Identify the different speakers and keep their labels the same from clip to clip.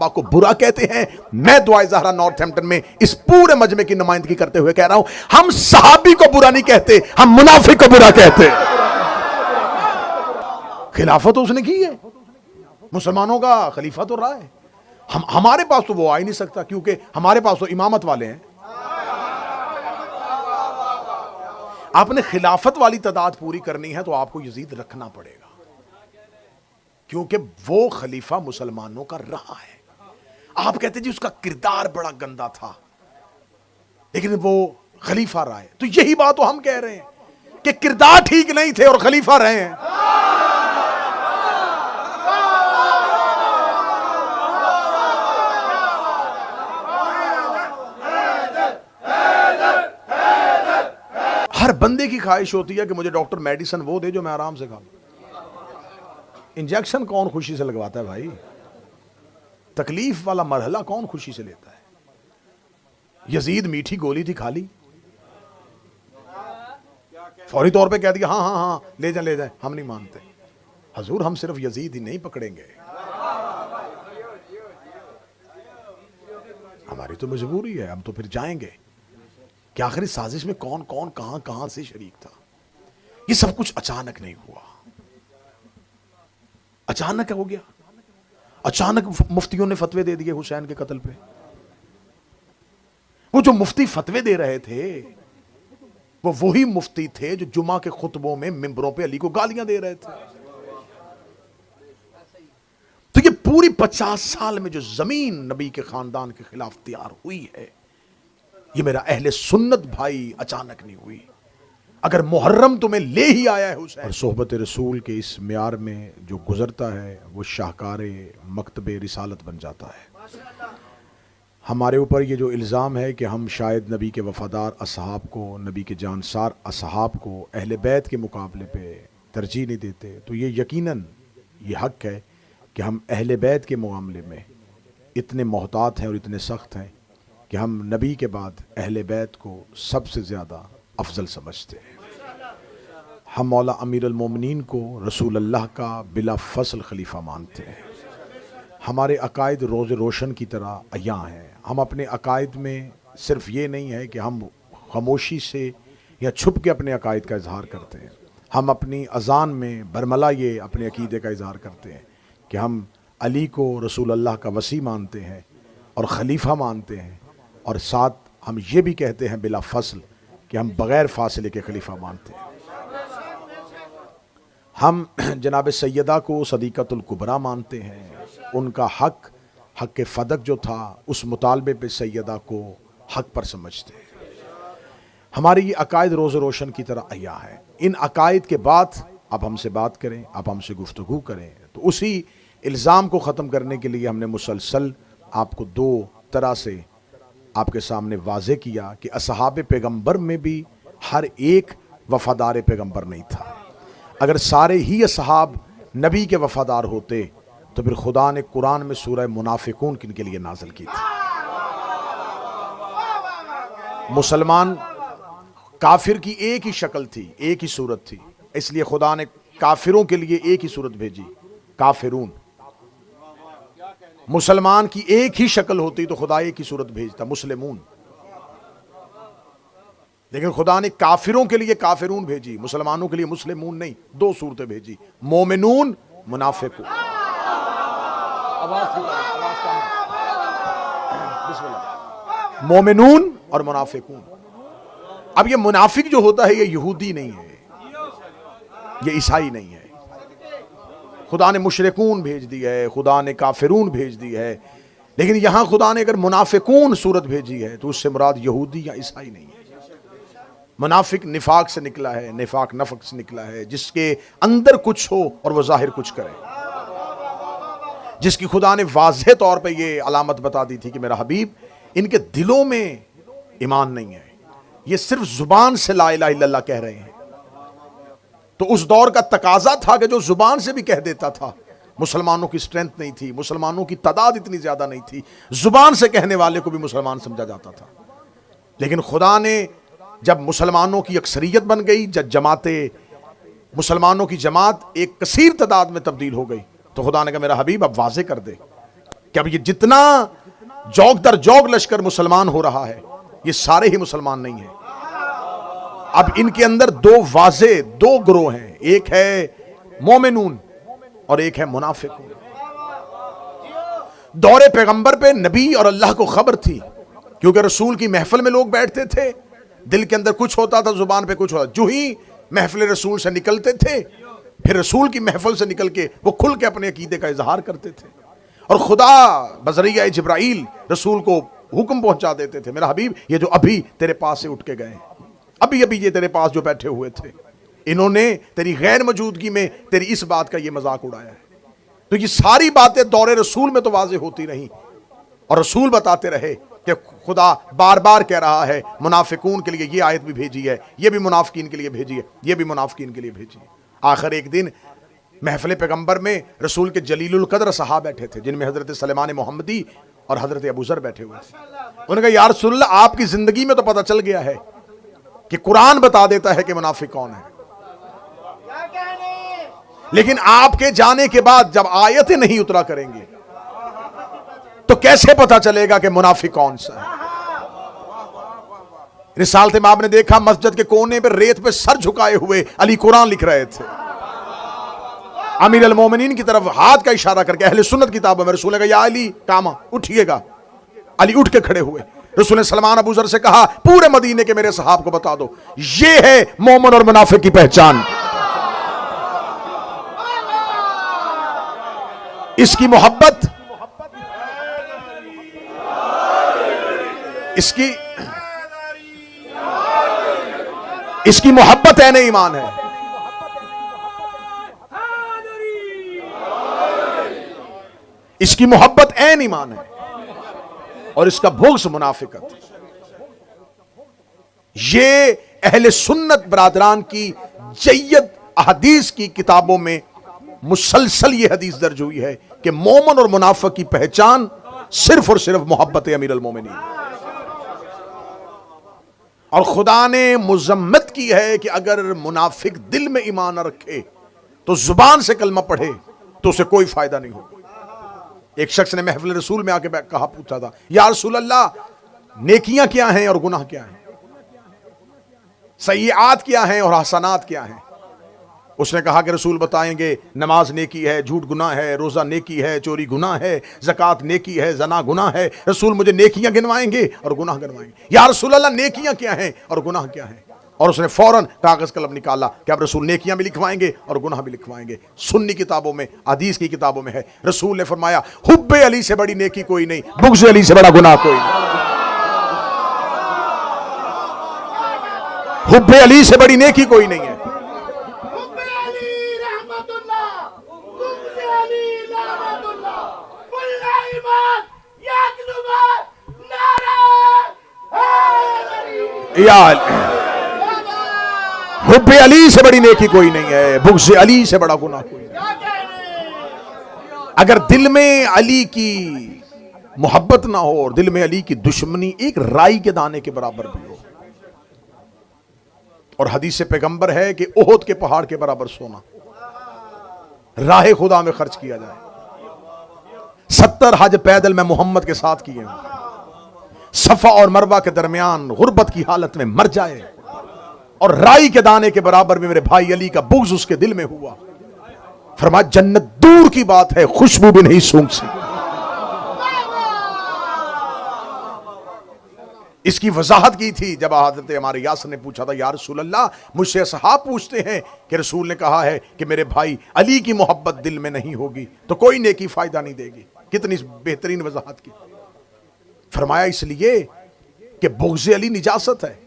Speaker 1: सहाबा को बुरा कहते हैं। मैं दुआए ज़हरा नॉर्थहैम्पटन में इस पूरे मजमे की नुमाइंदगी करते हुए कह रहा हूं, हम सहाबी को बुरा नहीं कहते, हम मुनाफिक को बुरा कहते। खिलाफत तो उसने की है, मुसलमानों का खलीफा तो रहा है। हमारे पास तो वो आ ही नहीं सकता, क्योंकि हमारे पास तो इमामत वाले हैं। आपने खिलाफत वाली तादाद पूरी करनी है तो आपको यजीद रखना पड़ेगा, क्योंकि वो खलीफा मुसलमानों का रहा है। आप कहते जी उसका किरदार बड़ा गंदा था, लेकिन वो खलीफा रहा है। तो यही बात तो हम कह रहे हैं कि किरदार ठीक नहीं थे और खलीफा रहे हैं। हर बंदे की ख्वाहिश होती है कि मुझे डॉक्टर मेडिसिन वो दे जो मैं आराम से खाऊं। इंजेक्शन कौन खुशी से लगवाता है भाई? तकलीफ वाला मरहला कौन खुशी से लेता है? यजीद मीठी गोली थी, खा ली, फौरी तौर पे कह दिया हाँ हाँ हाँ ले जाए ले जाए। हम नहीं मानते हजूर, हम सिर्फ यजीद ही नहीं पकड़ेंगे, हमारी तो मजबूरी है, हम तो फिर जाएंगे कि आखिरी साजिश में कौन कौन कहां कहां से शरीक था। ये सब कुछ अचानक नहीं हुआ, अचानक हो गया। अचानक मुफ्तियों ने फतवे दे दिए हुसैन के कत्ल पे। वो जो मुफ्ती फतवे दे रहे थे वो वही मुफ्ती थे जो जुमा के खुतबों में मिंबरों पे अली को गालियां दे रहे थे। तो ये पूरी 50 साल में जो जमीन नबी के खानदान के खिलाफ तैयार हुई है, ये मेरा अहले सुन्नत भाई अचानक नहीं हुई। अगर मुहर्रम तुम्हें ले ही आया है हुसैन, और सोहबत रसूल के इस म्यार में जो गुजरता है वो शाहकारे मकतबे रिसालत बन जाता है। हमारे ऊपर ये जो इल्ज़ाम है कि हम शायद नबी के वफ़ादार असहाब को, नबी के जानसार असहाब को अहले बैत के मुकाबले पे तरजीह नहीं देते, तो ये यकीनन ये हक़ है कि हम अहले बैत के मामले में इतने मोहतात हैं और इतने सख्त हैं कि हम नबी के बाद अहले बैत को सबसे ज़्यादा अफजल समझते हैं। हम मौला अमीर अल-मोमिनीन को रसूल अल्लाह का बिला फसल खलीफा मानते हैं। हमारे अकायद रोज़ रोशन की तरह अयां हैं। हम अपने अकायद में सिर्फ ये नहीं है कि हम खामोशी से या छुप के अपने अकायद का इजहार करते हैं, हम अपनी अज़ान में बरमला ये अपने अकीदे का इजहार करते हैं कि हम अली को रसूल अल्लाह का वसी मानते हैं और खलीफा मानते हैं, और साथ हम ये भी कहते हैं बिला फसल कि हम बग़ैर फासले के खलीफा मानते हैं। हम जनाब सैयदा को सदीक़तुल कुबरा मानते हैं। उनका हक फ़दक जो था उस मुतालबे पे सैयदा को हक पर समझते हैं। हमारी ये अकायद रोज़ रोशन की तरह अया है। इन अकायद के बाद आप हमसे बात करें, आप हमसे गुफ्तगू करें, तो उसी इल्ज़ाम को ख़त्म करने के लिए हमने मुसलसल आपको दो तरह से आपके सामने वाज़े किया कि असहाब पैगम्बर में भी हर एक वफ़ादार पैगम्बर नहीं था। अगर सारे ही असहाब नबी के वफ़ादार होते तो फिर खुदा ने कुरान में सूरह मुनाफिकून किन के लिए नाज़िल की थी? मुसलमान काफिर की एक ही शक्ल थी, एक ही सूरत थी, इसलिए खुदा ने काफिरों के लिए एक ही सूरत भेजी, काफिरून। मुसलमान की एक ही शक्ल होती तो खुदा एक ही सूरत भेजता, मुस्लिमून। लेकिन खुदा ने काफिरों के लिए काफिरून भेजी, मुसलमानों के लिए मुस्लिमून नहीं, दो सूरतें भेजी, मोमिनून मुनाफिकून। मोमिनून और मुनाफिकून। अब ये मुनाफिक जो होता है ये यहूदी नहीं है, ये ईसाई नहीं है। खुदा ने मुशरिकून भेज दी है, खुदा ने काफिरून भेज दी है, लेकिन यहां खुदा ने अगर मुनाफिकून सूरत भेजी है तो उससे मुराद यहूदी या ईसाई नहीं है। मुनाफिक निफाक से निकला है, निफाक नफक से निकला है, जिसके अंदर कुछ हो और वह जाहिर कुछ करे, जिसकी खुदा ने वाज़ेह तौर पे ये अलामत बता दी थी कि मेरा हबीब इनके दिलों में ईमान नहीं है, ये सिर्फ जुबान से ला इलाहा इल्लल्लाह कह रहे हैं। तो उस दौर का तकाजा था कि जो जुबान से भी कह देता था, मुसलमानों की स्ट्रेंथ नहीं थी, मुसलमानों की तादाद इतनी ज्यादा नहीं थी, जुबान से कहने वाले को भी मुसलमान समझा जाता था। लेकिन खुदा ने जब मुसलमानों की अक्सरियत बन गई, जब मुसलमानों की जमात एक कसीर तादाद में तब्दील हो गई, तो खुदा ने कहा मेरा हबीब अब वाज़े कर दे कि अब ये जितना जौग दर जौग लश्कर मुसलमान हो रहा है, ये सारे ही मुसलमान नहीं है। अब इनके अंदर दो वाज़े दो ग्रोह हैं, एक है मोमिनून और एक है मुनाफिकून। दौरे पैगंबर पे नबी और अल्लाह को खबर थी, क्योंकि रसूल की महफिल में लोग बैठते थे, दिल के अंदर कुछ होता था, जुबान पे कुछ होता। जो ही महफिल रसूल से निकलते थे, फिर रसूल की महफिल से निकल के वो खुल के अपने अकीदे का इजहार करते थे, और खुदा बजरिया जिब्राइल रसूल को हुक्म पहुंचा देते थे, मेरा हबीब ये जो अभी तेरे पास से उठ के गए, अभी अभी ये तेरे पास जो बैठे हुए थे, इन्होंने तेरी गैर मौजूदगी में तेरी इस बात का ये मजाक उड़ाया है। तो ये सारी बातें दौरे रसूल में तो वाज़ेह होती रही, और रसूल बताते रहे कि खुदा बार बार कह रहा है मुनाफिकून के लिए ये आयत भी भेजी है, ये भी मुनाफिकीन के लिए भेजी है, ये भी मुनाफिकीन के लिए भेजी है। आखिर एक दिन महफिल पैगंबर में रसूल के जलीलुल कद्र सहाबा बैठे थे, जिनमें हजरत सलेमान मोहम्मदी और हजरत अबू ज़र बैठे हुए थे। उन्होंने कहा या रसूलल्लाह, आपकी जिंदगी में तो पता चल गया है कि कुरान बता देता है कि मुनाफिक कौन है, लेकिन आपके जाने के बाद जब आयतें नहीं उतरा करेंगे तो कैसे पता चलेगा कि मुनाफिक कौन सा है। रिसालत में आपने देखा मस्जिद के कोने पर रेत पे सर झुकाए हुए अली कुरान लिख रहे थे, अमीर अल मोमिनीन की तरफ हाथ का इशारा करके। अहले सुन्नत किताबों में रसूल ने कहा या अली कामा, उठिएगा। अली उठ के खड़े हुए। रसूल ने सलमान अबू ज़र से कहा पूरे मदीने के मेरे सहाब को बता दो, ये है मोमिन और मुनाफिक की पहचान। इसकी मोहब्बत, इसकी मोहब्बत ऐन ईमान है, इसकी मोहब्बत ऐन ईमान है, और इसका बुग़्ज़ मुनाफिकत। ये अहले सुन्नत बरादरान की जय्यद अहदीस की किताबों में मुसलसल ये हदीस दर्ज हुई है कि मोमिन और मुनाफिक की पहचान सिर्फ और सिर्फ मोहब्बत अमीर अल मोमिनीन। और खुदा ने मुज़म्मत की है कि अगर मुनाफिक दिल में ईमान न रखे तो जुबान से कलमा पढ़े तो उसे कोई फायदा नहीं होगा। एक शख्स ने महफिल रसूल में आके कहा, पूछा था या रसूल अल्लाह, नेकियां क्या हैं और गुनाह क्या हैं, सय्यात क्या हैं और हसनात क्या हैं। उसने कहा कि रसूल बताएंगे नमाज नेकी है, झूठ गुनाह है, रोजा नेकी है, चोरी गुनाह है, ज़कात नेकी है, जना गुनाह है। रसूल मुझे नेकियां गिनवाएंगे और गुनाह गिनवाएंगे। या रसूल अल्लाह, नेकियां क्या हैं और गुनाह क्या हैं। और उसने फौरन कागज कलम निकाला कि अब रसूल नेकियां भी लिखवाएंगे और गुनाह भी लिखवाएंगे। सुन्नी किताबों में, हदीस की किताबों में है, रसूल ने फरमाया हुब्बे अली से बड़ी नेकी कोई नहीं, बुग़्ज़ अली से बड़ा गुनाह कोई नहीं। हुब्बे अली से बड़ी नेकी कोई नहीं है। हुब्बे अली से बड़ी नेकी कोई नहीं है, बुग़्ज़ अली से बड़ा गुनाह कोई नहीं। अगर दिल में अली की मोहब्बत ना हो और दिल में अली की दुश्मनी एक राई के दाने के बराबर भी हो, और हदीस से पैगंबर है कि ओहद के पहाड़ के बराबर सोना राह खुदा में खर्च किया जाए, 70 हज पैदल मैं मोहम्मद के साथ किए हूं, सफा और मरवा के दरमियान गुर्बत की हालत में मर जाए और राई के दाने के बराबर में मेरे भाई अली का बुग़्ज़ उसके दिल में हुआ, फरमाया जन्नत दूर की बात है, खुशबू भी नहीं सूंघ सकती। इसकी वजाहत की थी जब हज़रत हमारे यासर ने पूछा था या रसूल अल्लाह, मुझसे असहाब पूछते हैं कि रसूल ने कहा है कि मेरे भाई अली की मोहब्बत दिल में नहीं होगी तो कोई नेकी फायदा नहीं देगी। कितनी बेहतरीन वजाहत की। फरमाया इसलिए कि बुग़्ज़ अली निजासत है।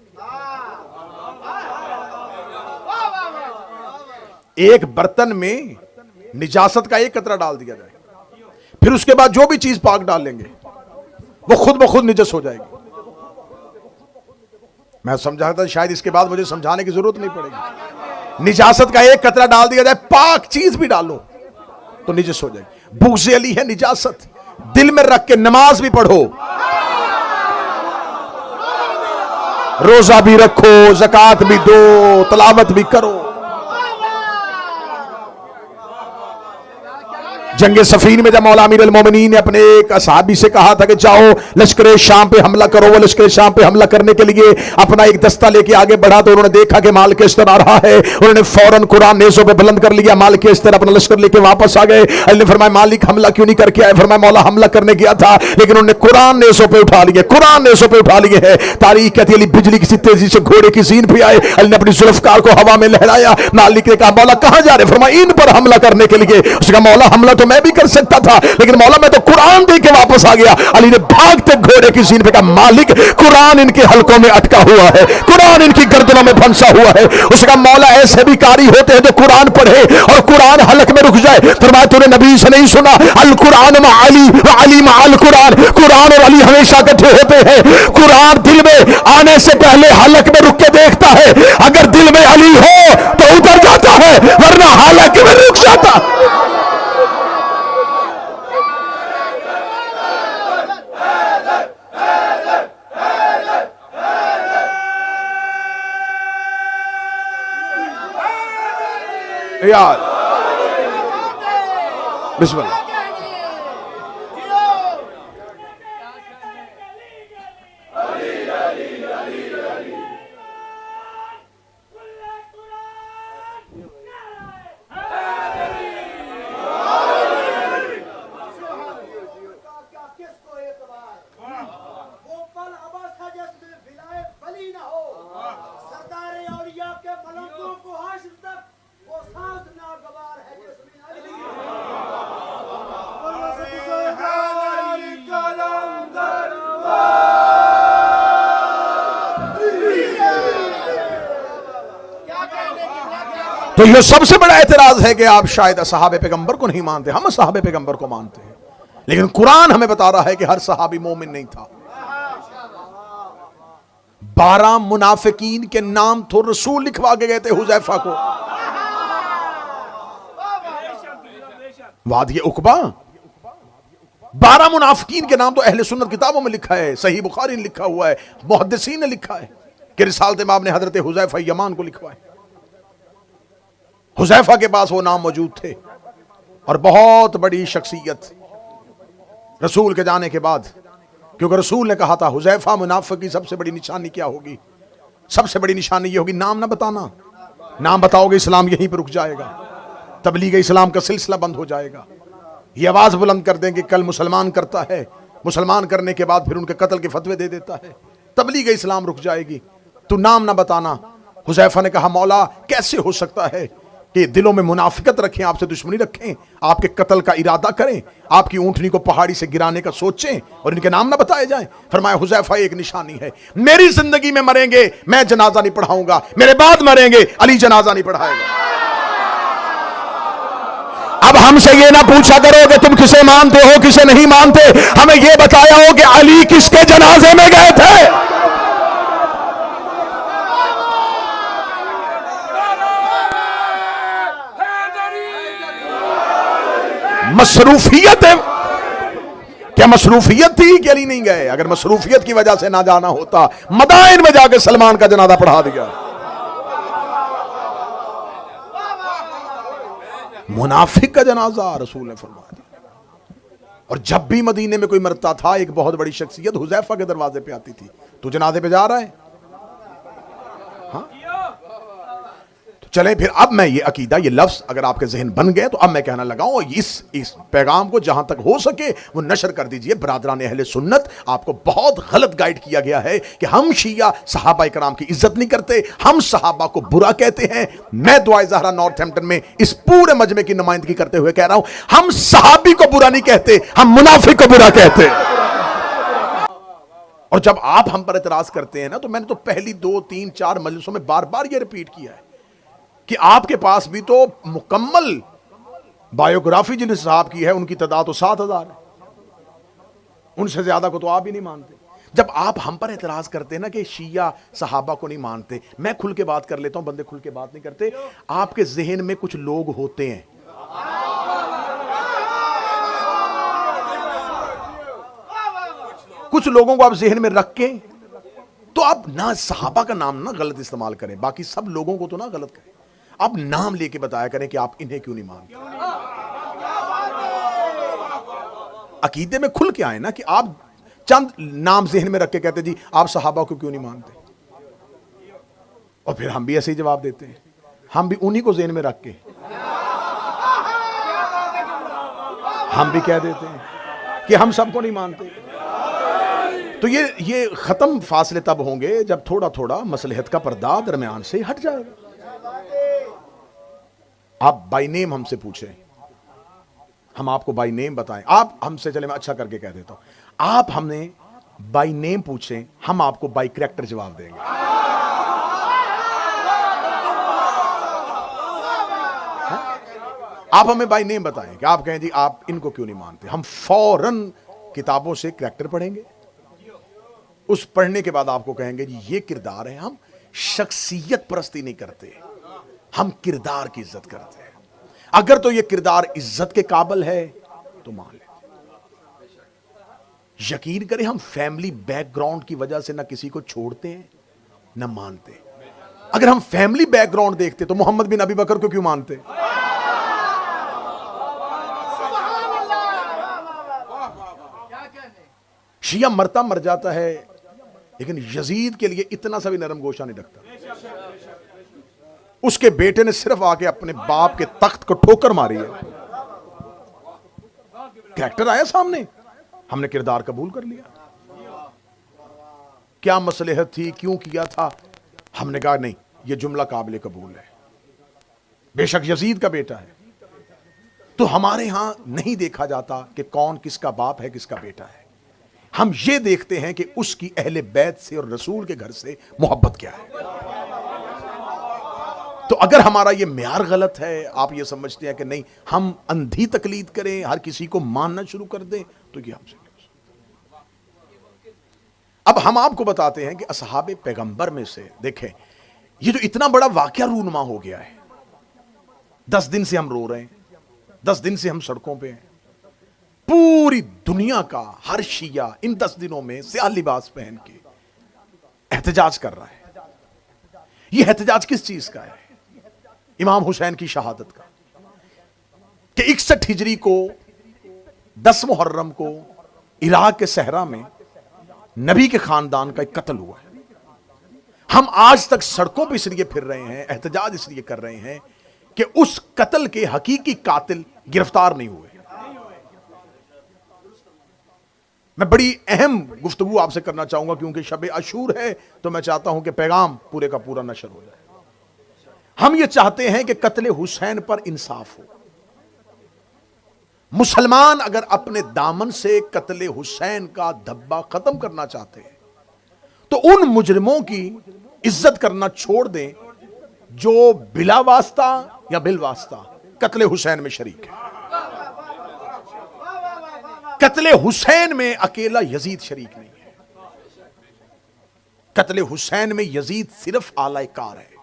Speaker 1: एक बर्तन में निजासत का एक कतरा डाल दिया जाए, फिर उसके बाद जो भी चीज पाक डाल लेंगे वो खुद ब खुद निजस हो जाएगी। मैं समझा था शायद इसके बाद मुझे समझाने की जरूरत नहीं पड़ेगी। निजासत का एक कतरा डाल दिया जाए, पाक चीज भी डालो तो निजस हो जाएगी। बुग़्ज़ अली है निजासत, दिल में रख के नमाज भी पढ़ो, रोजा भी रखो, ज़कात भी दो, तलावत भी करो, जंग सफीन में जब मौला अमीर अल मोमिनीन ने अपने एक असहाबी से कहा था कि जाओ लश्कर शाम पे हमला करो, वो लश्कर शाम पे हमला करने के लिए अपना एक दस्ता लेके आगे बढ़ा तो उन्होंने देखा कि माल किस्तर आ रहा है। उन्होंने फौरन कुरान नेज़ों पे बुलंद कर लिया, माल किस्तर अपना लश्कर लेके वापस आ गए। अल्लाह ने फरमाया मालिक हमला क्यों नहीं करके आए? फरमाया मौला हमला करने गया था लेकिन उन्होंने कुरान नेज़ों पे उठा लिए, कुरान नेज़ों पे उठा लिए है। तारीख कहती है बिजली किसी तेजी से घोड़े की सीन पे आए, अल्लाह ने अपनी जुल्फकार को हवा में लहराया। मालिक ने कहा मौला कहां जा रहे? फरमाया इन पर हमला करने के लिए। उसका मौला हमला तो मैं भी कर सकता था लेकिन मौला मैं तो कुरान दे के वापस आ गया। अली ने भागते घोड़े की सीन पे कहा मालिक कुरान इनके हलकों में अटका हुआ है, कुरान इनकी गर्दनों में फंसा हुआ है। उसका मौला ऐसे भी कारी होते हैं जो कुरान पढ़े और कुरान हलक में रुक जाए। फरमाया तूने नबी से नहीं सुना अल कुरान मा अली व अली मा अल कुरान, कुरान और अली हमेशा इकट्ठे होते हैं। कुरान दिल में आने से पहले हलक में रुक के देखता है, अगर दिल में अली हो तो उतर जाता है वरना हलक में रुक जाता। यार बिस्मिल्लाह। तो यह सबसे बड़ा एतराज है कि आप शायद सहाबे पैगंबर को नहीं मानते, हम सहाबे पैगंबर को मानते हैं। लेकिन कुरान हमें बता रहा है कि हर सहाबी मोमिन नहीं था। 12 मुनाफिकीन के नाम तो रसूल लिखवा के गए थे हुजैफा को। वादिय उकबा 12 मुनाफिकीन के नाम तो अहले सुन्नत किताबों में लिखा है, सही बुखारी ने लिखा हुआ है, मुहद्दिसीन ने लिखा है कि रिसालत इमाम ने हजरत हुजैफा यमान को लिखवाया। हुजैफा के पास वो नाम मौजूद थे और बहुत बड़ी शख्सियत रसूल के जाने के बाद, क्योंकि रसूल ने कहा था हुजैफा मुनाफिक की सबसे बड़ी निशानी क्या होगी? सबसे बड़ी निशानी ये होगी नाम ना बताना। नाम बताओगे इस्लाम यहीं पर रुक जाएगा, तबलीग इस्लाम का सिलसिला बंद हो जाएगा। ये आवाज बुलंद कर देंगे कल मुसलमान करता है, मुसलमान करने के बाद फिर उनके कत्ल के फतवे दे देता है, तबलीग इस्लाम रुक जाएगी। तू नाम ना बताना। हुजैफा ने कहा मौला कैसे हो सकता है कि दिलों में मुनाफिकत रखें, आपसे दुश्मनी रखें, आपके कत्ल का इरादा करें, आपकी ऊंटनी को पहाड़ी से गिराने का सोचें और इनके नाम ना बताए जाएं। फरमाया हुजैफा एक निशानी है, मेरी जिंदगी में मरेंगे मैं जनाजा नहीं पढ़ाऊंगा, मेरे बाद मरेंगे अली जनाजा नहीं पढ़ाएगा। अब हमसे ये ना पूछा करो कि तुम किसे मानते हो किसे नहीं मानते, हमें ये बताया हो कि अली किसके जनाजे में गए थे। मसरूफियत है क्या? मसरूफियत थी कि अली नहीं गए? अगर मसरूफियत की वजह से ना जाना होता मदाइन में जाकर सलमान का जनाजा पढ़ा दिया। मुनाफिक का जनाजा रसूल ने फरमा दिया। और जब भी मदीने में कोई मरता था एक बहुत बड़ी शख्सियत हुजैफा के दरवाजे पे आती थी, तू जनाजे पे जा रहा है? हाँ चले फिर। अब मैं ये अकीदा ये लफ्ज अगर आपके जहन बन गए तो अब मैं कहना लगाऊं इस पैगाम को जहां तक हो सके वो नशर कर दीजिए। बरादरान अहले सुन्नत, आपको बहुत गलत गाइड किया गया है कि हम शिया सहाबा इकराम की इज्जत नहीं करते, हम सहाबा को बुरा कहते हैं। मैं दुआए ज़हरा नॉर्थहैम्पटन में इस पूरे मजमे की नुमाइंदगी करते हुए कह रहा हूं हम सहाबी को बुरा नहीं कहते, हम मुनाफिक को बुरा कहते। और जब आप हम पर एतराज करते हैं ना, तो मैंने तो पहली 2, 3, 4 मजलिसों में बार बार ये रिपीट किया है कि आपके पास भी तो मुकम्मल बायोग्राफी जिन साहब की है उनकी तादाद तो 7,000 है, उनसे ज्यादा को तो आप ही नहीं मानते। जब आप हम पर एतराज करते हैं ना कि शिया सहाबा को नहीं मानते, मैं खुल के बात कर लेता हूं, बंदे खुल के बात नहीं करते। आपके जहन में कुछ लोग होते हैं कुछ लोगों को आप जहन में रख के तो आप ना सहाबा का नाम ना गलत इस्तेमाल करें, बाकी सब लोगों को तो ना गलत करें। आप नाम लेके बताया करें कि आप इन्हें क्यों नहीं मानते। अकीदे में खुल के आए ना कि आप चंद नाम ज़हन में रख के कहते जी आप सहाबा को क्यों नहीं मानते, और फिर हम भी ऐसे ही जवाब देते हैं, हम भी उन्हीं को ज़हन में रख के हम भी कह देते हैं कि हम सबको नहीं मानते। तो ये खत्म फासले तब होंगे जब थोड़ा थोड़ा मसलहत का पर्दा दरमियान से हट जाएगा। आप बाय नेम हमसे पूछें, हम आपको बाय नेम बताएं। आप हमसे, चले मैं अच्छा करके कह देता हूं, आप हमने बाय नेम पूछें, हम आपको बाय कैरेक्टर जवाब देंगे। आप हमें बाय नेम बताएं कि आप कहें जी आप इनको क्यों नहीं मानते, हम फौरन किताबों से कैरेक्टर पढ़ेंगे, उस पढ़ने के बाद आपको कहेंगे जी ये किरदार है। हम शख्सियत परस्ती नहीं करते, हम किरदार की इज्जत करते हैं। अगर तो ये किरदार इज्जत के काबिल है तो मान ले। यकीन करें, हम फैमिली बैकग्राउंड की वजह से ना किसी को छोड़ते हैं ना मानते। अगर हम फैमिली बैकग्राउंड देखते तो मोहम्मद बिन अबी बकर को क्यों मानते? शिया मरता मर जाता है, लेकिन यजीद के लिए इतना सा भी नरम गोशा नहीं रखता। उसके बेटे ने सिर्फ आके अपने बाप के तख्त को ठोकर मारी है, कैरेक्टर आया सामने, हमने किरदार कबूल कर लिया। क्या मसलहत थी, क्यों किया था, हमने कहा नहीं ये जुमला काबिल कबूल है, बेशक यजीद का बेटा है। तो हमारे यहां नहीं देखा जाता कि कौन किसका बाप है किसका बेटा है, हम ये देखते हैं कि उसकी अहले बैत से और रसूल के घर से मोहब्बत क्या है। तो अगर हमारा ये म्यार गलत है, आप ये समझते हैं कि नहीं हम अंधी तकलीद करें, हर किसी को मानना शुरू कर दें, तो ये हमसे नहीं। अब हम आपको बताते हैं कि असहाबे पैगंबर में से देखें, ये जो इतना बड़ा वाकया रूनुमा हो गया है, 10 दिन से हम रो रहे हैं, 10 दिन से हम सड़कों पे हैं, पूरी दुनिया का हर शिया इन 10 दिनों में स्याह लिबास पहन के एहतजाज कर रहा है। यह एहतजाज किस चीज का है? इमाम हुसैन की शहादत का, कि 61 हिजरी को 10 मुहर्रम को इराक के सहरा में नबी के खानदान का एक कत्ल हुआ है। हम आज तक सड़कों पर इसलिए फिर रहे हैं, एहतजाज इसलिए कर रहे हैं कि उस कत्ल के हकीकी कातिल गिरफ्तार नहीं हुए। मैं बड़ी अहम गुफ्तगू आपसे करना चाहूंगा, क्योंकि शब अशूर है, तो मैं चाहता हूं कि पैगाम पूरे का पूरा नशर हो जाए। हम ये चाहते हैं कि कत्ले हुसैन पर इंसाफ हो। मुसलमान अगर अपने दामन से कत्ले हुसैन का धब्बा खत्म करना चाहते हैं, तो उन मुजरिमों की इज्जत करना छोड़ दें जो बिला वास्ता या बिल वास्ता कत्ले हुसैन में शरीक है। कत्ले हुसैन में अकेला यजीद शरीक नहीं है, कत्ले हुसैन में यजीद सिर्फ आलाकार है।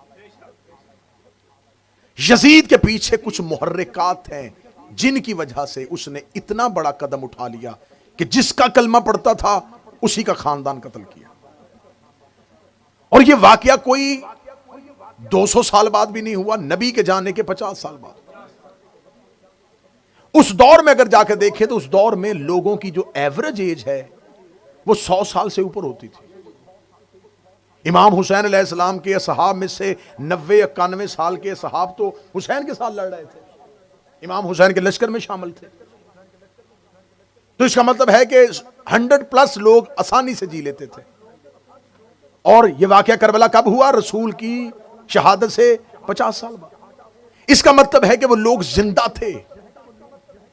Speaker 1: यजीद के पीछे कुछ मुहर्रिकात हैं जिनकी वजह से उसने इतना बड़ा कदम उठा लिया कि जिसका कलमा पड़ता था उसी का खानदान कत्ल किया। और यह वाकया कोई 200 साल बाद भी नहीं हुआ, नबी के जाने के 50 साल बाद। उस दौर में अगर जाकर देखें तो उस दौर में लोगों की जो एवरेज एज है वो 100 साल से ऊपर होती थी। इमाम हुसैन अलैहिस्सलाम के असहाब में से 90-91 साल के असहाब तो हुसैन के साथ लड़ रहे थे, इमाम हुसैन के लश्कर में शामिल थे। तो इसका मतलब है कि 100+ लोग आसानी से जी लेते थे। और यह वाकया करबला कब हुआ? रसूल की शहादत से 50 साल बाद। इसका मतलब है कि वो लोग जिंदा थे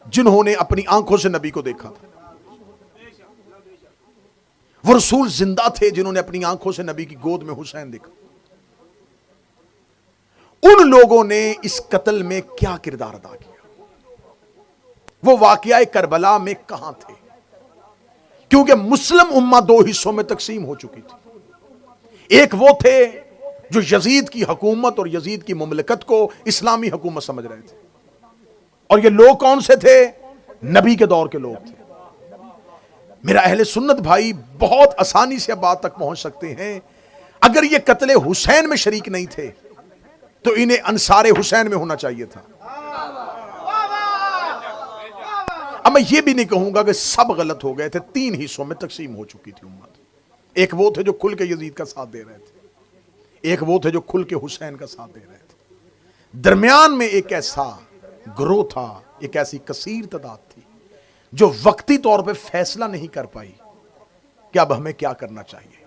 Speaker 1: जिन्होंने अपनी आंखों से नबी को देखा था। वो रसूल जिंदा थे जिन्होंने अपनी आंखों से नबी की गोद में हुसैन देखा। उन लोगों ने इस कत्ल में क्या किरदार अदा किया? वो वाकया करबला में कहां थे? क्योंकि मुस्लिम उम्मा 2 हिस्सों में तकसीम हो चुकी थी। एक वो थे जो यजीद की हुकूमत और यजीद की मुमलकत को इस्लामी हुकूमत समझ रहे थे, और ये लोग कौन से थे? नबी के दौर के लोग थे। मेरा अहले सुन्नत भाई बहुत आसानी से बात तक पहुंच सकते हैं। अगर ये कत्ले हुसैन में शरीक नहीं थे तो इन्हें अंसारे हुसैन में होना चाहिए था। अब मैं ये भी नहीं कहूंगा कि सब गलत हो गए थे, 3 हिस्सों में तकसीम हो चुकी थी उम्मत। एक वो थे जो खुल के यजीद का साथ दे रहे थे, एक वो थे जो खुल के हुसैन का साथ दे रहे थे, दरमियान में एक ऐसा ग्रोह था, एक ऐसी कसीर तादाद थी जो वक्ती तौर पे फैसला नहीं कर पाई कि अब हमें क्या करना चाहिए।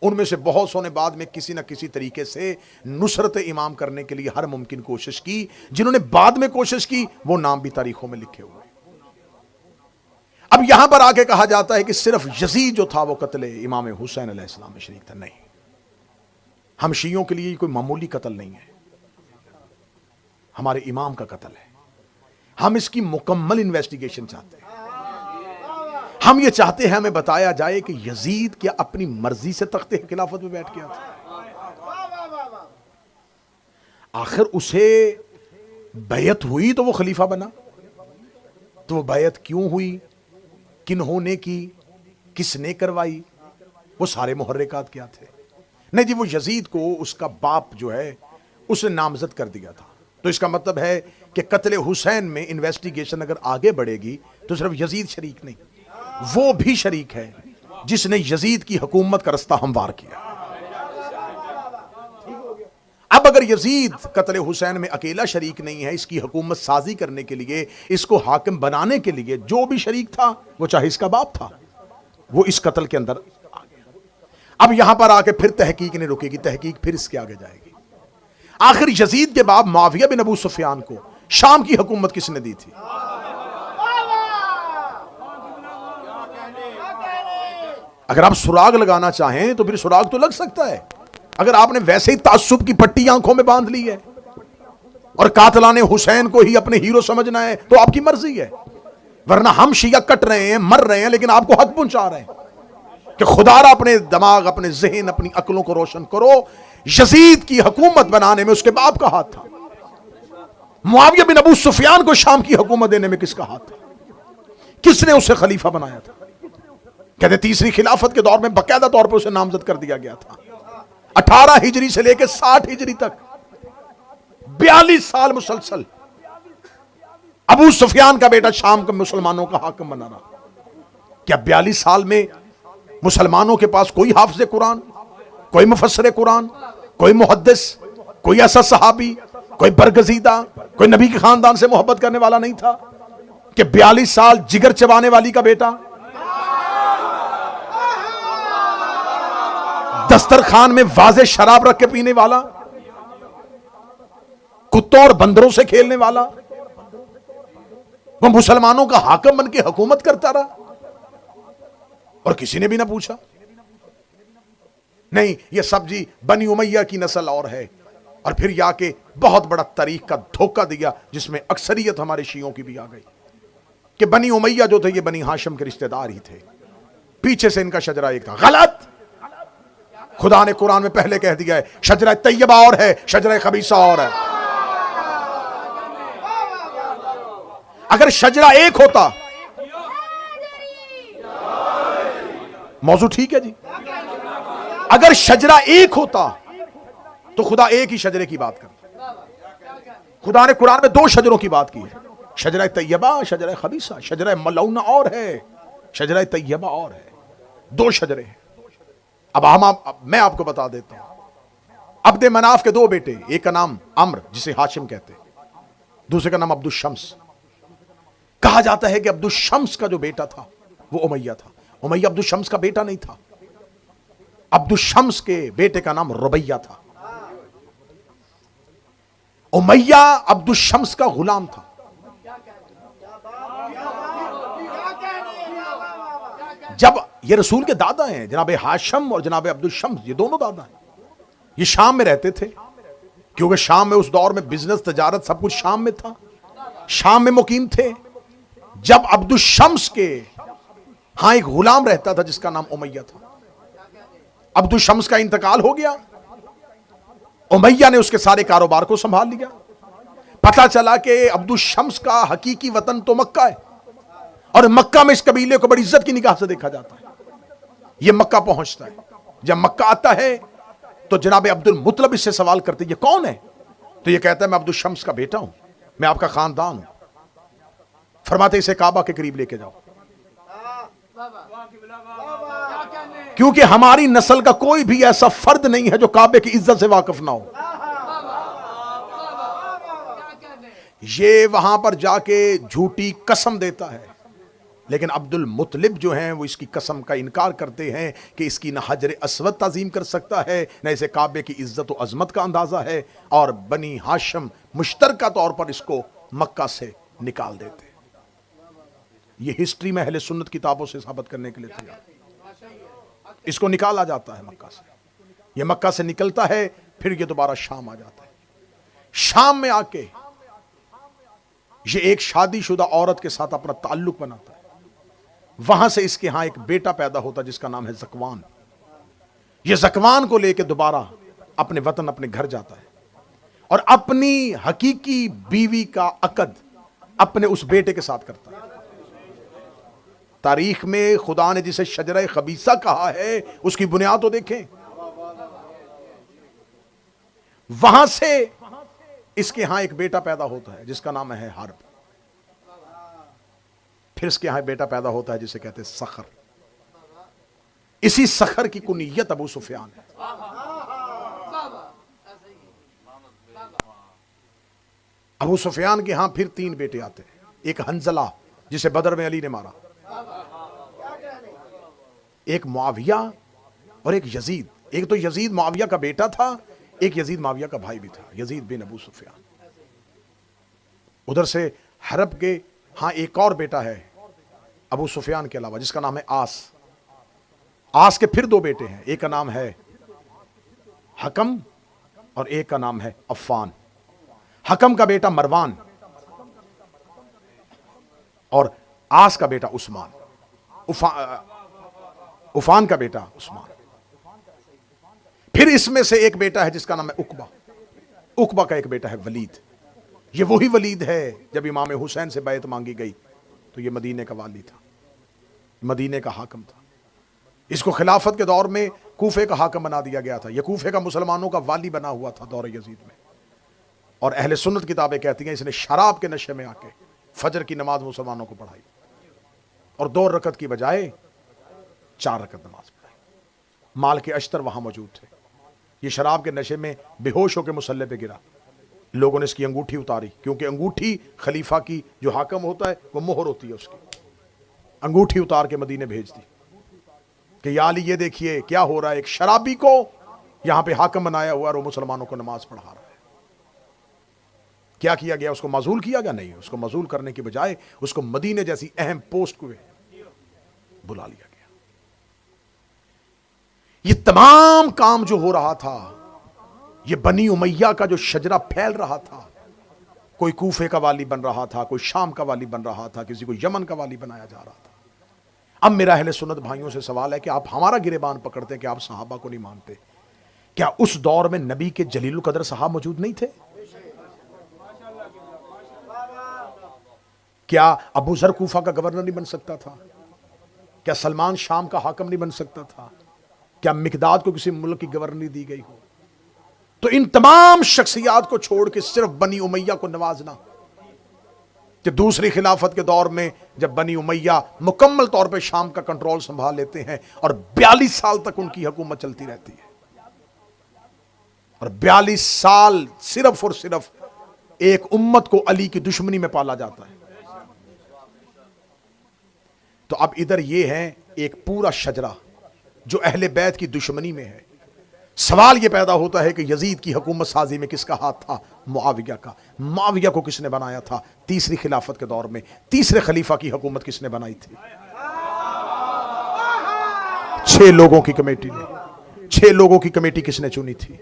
Speaker 1: उनमें से बहुत सौ ने बाद में किसी न किसी तरीके से नुसरत इमाम करने के लिए हर मुमकिन कोशिश की। जिन्होंने बाद में कोशिश की वो नाम भी तारीखों में लिखे हुए। अब यहां पर आके कहा जाता है कि सिर्फ यजीद जो था वो कत्ल इमाम हुसैन अलैहिस्सलाम में शरीक था। नहीं, हम शियों के लिए कोई मामूली कत्ल नहीं है, हमारे इमाम का कत्ल है। हम इसकी मुकम्मल इन्वेस्टिगेशन चाहते हैं। हम ये चाहते हैं हमें बताया जाए कि यजीद क्या अपनी मर्जी से तख्ते खिलाफत में बैठ गया था? आखिर उसे बैयत हुई तो वो खलीफा बना, तो वो बैयत क्यों हुई, किन्होंने की, किसने करवाई, वो सारे मुहर्रिकात क्या थे? नहीं जी, वो यजीद को उसका बाप जो है उसने नामजद कर दिया था। तो इसका मतलब है कि कत्ले हुसैन में इन्वेस्टिगेशन अगर आगे बढ़ेगी तो सिर्फ यजीद शरीक नहीं, वो भी शरीक है जिसने यजीद की हुकूमत का रास्ता हमवार किया। अब अगर यजीद कत्ले हुसैन में अकेला शरीक नहीं है, इसकी हुकूमत साजी करने के लिए, इसको हाकिम बनाने के लिए जो भी शरीक था, वो चाहे इसका बाप था, वो इस कत्ल के अंदर आ गया। अब यहां पर आके फिर तहकीक नहीं रुकेगी, तहकीक फिर इसके आगे जाएगी। आखिर यजीद के बाप मुआविया बिन अबू सुफियान को शाम की हुकूमत किसने दी थी? अगर आप सुराग लगाना चाहें तो फिर सुराग तो लग सकता है। अगर आपने वैसे ही ताज्जुब की पट्टी आंखों में बांध ली है और कातलाने हुसैन को ही अपने हीरो समझना है तो आपकी मर्जी है, वरना हम शिया कट रहे हैं, मर रहे हैं, लेकिन आपको हक पहुंचा रहे हैं कि खुदारा अपने दिमाग, अपने जहन, अपनी अक्लों को रोशन करो। यजीद की हुकूमत बनाने में उसके बाप का हाथ था। मुआविया बिन अबू सुफियान को शाम की हुकूमत देने में किसका हाथ था? किसने उसे खलीफा बनाया था? कहते तीसरी खिलाफत के दौर में बाकायदा तौर पर उसे नामजद कर दिया गया था। 18 हिजरी से लेकर 60 हिजरी तक 42 साल मुसलसल अबू सुफियान का बेटा शाम के मुसलमानों का हाकिम बना रहा। क्या 42 साल में मुसलमानों के पास कोई हाफिज कुरान, कोई मुफस्सिर कुरान, कोई मुहद्दिस, कोई ऐसा सहाबी, कोई बरगजीदा, कोई नबी के खानदान से मोहब्बत करने वाला नहीं था कि 42 साल जिगर चबाने वाली का बेटा, दस्तरखान में वाजे शराब रख के पीने वाला, कुत्तों और बंदरों से खेलने वाला, वो मुसलमानों का हाकिम बन के हुकूमत करता रहा और किसी ने भी ना पूछा? नहीं, ये सब जी बनी उमैया की नस्ल और है। और फिर जाके बहुत बड़ा तारीख का धोखा दिया जिसमें अक्सरियत हमारे शियों की भी आ गई कि बनी उमैया जो थे ये बनी हाशिम के रिश्तेदार ही थे, पीछे से इनका शजरा एक था। गलत। खुदा ने कुरान में पहले कह दिया है शजरा तैयबा और है, शजरा खबीसा और है। अगर शजरा एक होता, मौजू ठीक है जी, अगर शजरा एक होता तो खुदा एक ही शजरे की बात करता। खुदा ने कुरान में 2 शजरों की बात की है, शजरा तैयबा, शजरा खबीसा। शजरा मलौना और है, शजरा तैयबा और है, 2 शजरे हैं। अब मैं आपको बता देता हूं। अब्द मनाफ के 2 बेटे, एक का नाम अम्र जिसे हाशिम कहते, दूसरे का नाम अब्दुल शम्स। कहा जाता है कि अब्दुल शम्स का जो बेटा था वो उमैया था। उमैया अब्दुल शम्स का बेटा नहीं था। अब्दुल शम्स के बेटे का नाम रुबैया था। उमैया अब्दुल शम्स का गुलाम था। जब ये रसूल के दादा हैं, जनाब हाशम और जनाब अब्दुल शम्स, ये दोनों दादा हैं। ये शाम में रहते थे क्योंकि शाम में उस दौर में बिजनेस, तजारत सब कुछ शाम में था, शाम में मुकीम थे। जब अब्दुल शम्स के हां एक गुलाम रहता था जिसका नाम उमैया था, अब्दुल शम्स का इंतकाल हो गया, उमैया ने उसके सारे कारोबार को संभाल लिया। पता चला कि अब्दुल शम्स का हकीकी वतन तो मक्का है और मक्का में इस कबीले को बड़ी इज्जत की निगाह से देखा जाता है। यह मक्का पहुंचता है। जब मक्का आता है तो जनाब अब्दुल मुतलब इससे सवाल करते ये कौन है? तो यह कहता है मैं अब्दुल शम्स का बेटा हूं, मैं आपका खानदान हूं। फरमाते इसे काबा के करीब लेके जाओ, क्योंकि हमारी नस्ल का कोई भी ऐसा फर्द नहीं है जो काबे की इज्जत से वाकिफ ना हो। ये वहां पर जाके झूठी कसम देता है, लेकिन अब्दुल मुत्तलिब जो हैं वो इसकी कसम का इनकार करते हैं कि इसकी न हजर अस्वद ताजीम कर सकता है, न इसे काबे की इज्जत और अजमत का अंदाजा है, और बनी हाशिम मुश्तरका तौर पर इसको मक्का से निकाल देते। ये हिस्ट्री में अहले सुन्नत किताबों से साबित करने के लिए तैयार। इसको निकाला जाता है मक्का से, ये मक्का से निकलता है, फिर ये दोबारा शाम आ जाता है। शाम में आके ये एक शादीशुदा औरत के साथ अपना ताल्लुक बनाता है। वहां से इसके यहां एक बेटा पैदा होता है जिसका नाम है ज़कवान। ये ज़कवान को लेकर दोबारा अपने वतन, अपने घर जाता है और अपनी हकीकी बीवी का अकद अपने उस बेटे के साथ करता है। तारीख में खुदा ने जिसे शजरा खबीसा कहा है उसकी बुनियाद तो देखें। वहां से इसके यहां एक बेटा पैदा होता है जिसका नाम है हर्ब। फिर इसके यहां बेटा पैदा होता है जिसे कहते हैं सखर। इसी सखर की कुनियत अबू सुफियान है। अबू सुफियान के यहां फिर 3 बेटे आते हैं। एक हंजला जिसे बदर में अली ने मारा, एक मुआविया और एक यजीद। एक तो यजीद मुआविया का बेटा था, एक यजीद मुआविया का भाई भी था, यजीद बिन अबू सुफियान। उधर से हरब के हाँ एक और बेटा है अबू सुफियान के अलावा जिसका नाम है आस। आस के फिर 2 बेटे हैं, एक का नाम है हकम और एक का नाम है अफ़ान। हकम का बेटा मरवान और आस का बेटा उस्मान। उफान का बेटा उस्मान। फिर इसमें से एक बेटा है जिसका नाम है उकबा। उकबा का एक बेटा है वलीद। ये वही वलीद है जब इमाम हुसैन से बैत मांगी गई तो ये मदीने का वाली था, मदीने का हाकम था। इसको खिलाफत के दौर में कूफे का हाकम बना दिया गया था। यह कूफे का मुसलमानों का वाली बना हुआ था दौर यजीद में। और अहले सुन्नत किताबें कहती हैं इसने शराब के नशे में आके फजर की नमाज मुसलमानों को पढ़ाई और 2 रकत की बजाय 4 रकत नमाज पढ़ाई। माल के अश्तर वहां मौजूद थे। ये शराब के नशे में बेहोश होकर मुसल्ले पे गिरा। लोगों ने इसकी अंगूठी उतारी, क्योंकि अंगूठी खलीफा की जो हाकम होता है वो मोहर होती है उसकी। अंगूठी उतार के मदीने भेज दी कि या अली ये देखिए क्या हो रहा है, एक शराबी को यहां पे हाकम बनाया हुआ और वो मुसलमानों को नमाज पढ़ा रहा है। क्या किया गया? उसको मजूल किया गया? नहीं, उसको मजूल करने के बजाय उसको मदीने जैसी अहम पोस्ट को बुला लिया गया। ये तमाम काम जो हो रहा था, ये बनी उमैया का जो शजरा फैल रहा था, कोई कूफे का वाली बन रहा था, कोई शाम का वाली बन रहा था, किसी को यमन का वाली बनाया जा रहा था। अब मेरा अहले सुन्नत भाइयों से सवाल है कि आप हमारा गिरेबान पकड़ते कि आप सहाबा को नहीं मानते। क्या उस दौर में नबी के जलीलुल कदर साहब मौजूद नहीं थे? क्या अबू जर कूफा का गवर्नर नहीं बन सकता था? क्या सलमान शाम का हाकम नहीं बन सकता था? क्या मिकदाद को किसी मुल्क की गवर्नरी दी गई हो? तो इन तमाम शख्सियात को छोड़ के सिर्फ बनी उमैया को नवाजना, कि दूसरी खिलाफत के दौर में जब बनी उमैया मुकम्मल तौर पे शाम का कंट्रोल संभाल लेते हैं और 42 साल तक उनकी हुकूमत चलती रहती है, और 42 साल सिर्फ और सिर्फ एक उम्मत को अली की दुश्मनी में पाला जाता है। तो अब इधर ये है एक पूरा शजरा जो अहले बैत की दुश्मनी में है। सवाल यह पैदा होता है कि यजीद की हुकूमत साजी में किसका हाथ था? मुआविया का। मुआविया को किसने बनाया था? तीसरी खिलाफत के दौर में तीसरे खलीफा की हुकूमत किसने बनाई थी? 6 लोगों की कमेटी ने। 6 लोगों की कमेटी किसने चुनी थी?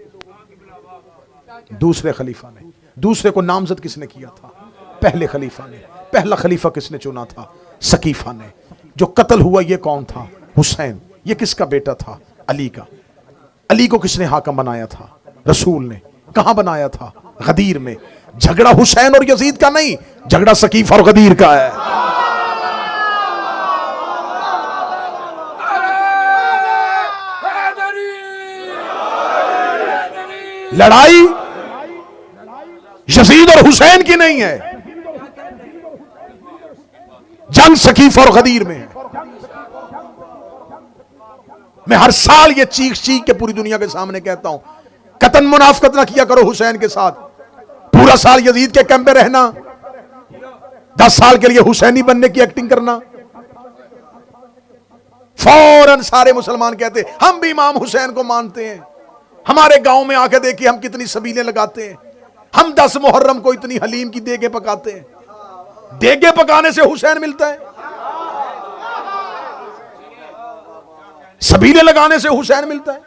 Speaker 1: दूसरे खलीफा ने। दूसरे को नामजद किसने किया था? पहले खलीफा ने। पहला खलीफा किसने चुना था? सकीफा ने। जो कत्ल हुआ ये कौन था? हुसैन। ये किसका बेटा था? अली का। अली को किसने हाकम बनाया था? रसूल ने। कहां बनाया था? गदीर में। झगड़ा हुसैन और यजीद का नहीं, झगड़ा सकीफ और गदीर का है। लड़ाई यजीद और हुसैन की नहीं है, जंग सकीफ और गदीर में है। मैं हर साल ये चीख चीख के पूरी दुनिया के सामने कहता हूं, कतन मुनाफकत ना किया करो हुसैन के साथ। पूरा साल यजीद के कैंप में रहना, 10 साल के लिए हुसैनी बनने की एक्टिंग करना, फौरन सारे मुसलमान कहते हम भी इमाम हुसैन को मानते हैं। हमारे गांव में आके देखिए हम कितनी सबीलें लगाते हैं, हम 10 मुहर्रम को इतनी हलीम की देगे पकाते हैं। देगे पकाने से हुसैन मिलता है, सबीलें लगाने से हुसैन मिलता है।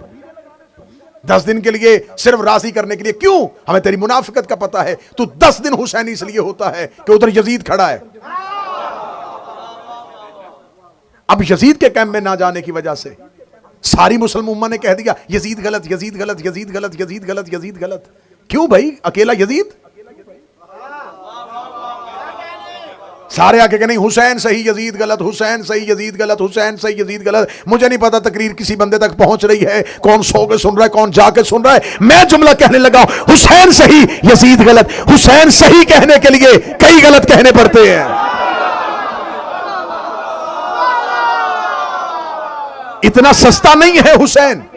Speaker 1: 10 दिन के लिए सिर्फ राजी करने के लिए, क्यों? हमें तेरी मुनाफिकत का पता है, तू 10 दिन हुसैनी इसलिए होता है कि उधर यजीद खड़ा है। अब यजीद के कैंप में ना जाने की वजह से सारी मुसलमान उम्मा ने कह दिया यजीद गलत, यजीद गलत, यजीद गलत, यजीद गलत, यजीद गलत। क्यों भाई, अकेला यजीद? सारे आके कह नहीं हुसैन सही यजीद गलत, हुसैन सही यजीद गलत, हुसैन सही यजीद गलत। मुझे नहीं पता तकरीर किसी बंदे तक पहुंच रही है, कौन सो के सुन रहा है, कौन जाके सुन रहा है। मैं जुमला कहने लगा हुसैन सही यजीद गलत। हुसैन सही कहने के लिए कई गलत कहने पड़ते हैं। इतना सस्ता नहीं है हुसैन।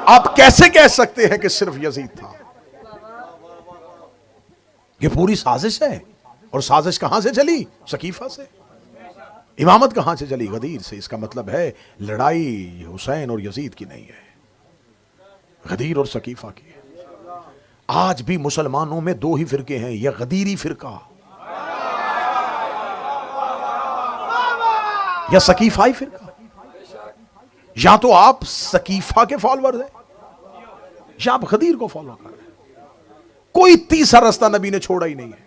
Speaker 1: आप कैसे कह सकते हैं कि सिर्फ यजीद था? ये पूरी साजिश है। और साजिश कहां से चली? सकीफा से। इमामत कहां से चली? गदीर से। इसका मतलब है लड़ाई हुसैन और यजीद की नहीं है, गदीर और सकीफा की है। आज भी मुसलमानों में 2 ही फिरके हैं, यह गदीरी फिरका या सकीफाई फिरका। या तो आप सकीफा के फॉलोअर हैं या आप गदीर को फॉलो कर रहे हैं। कोई तीसरा रास्ता नबी ने छोड़ा ही नहीं है।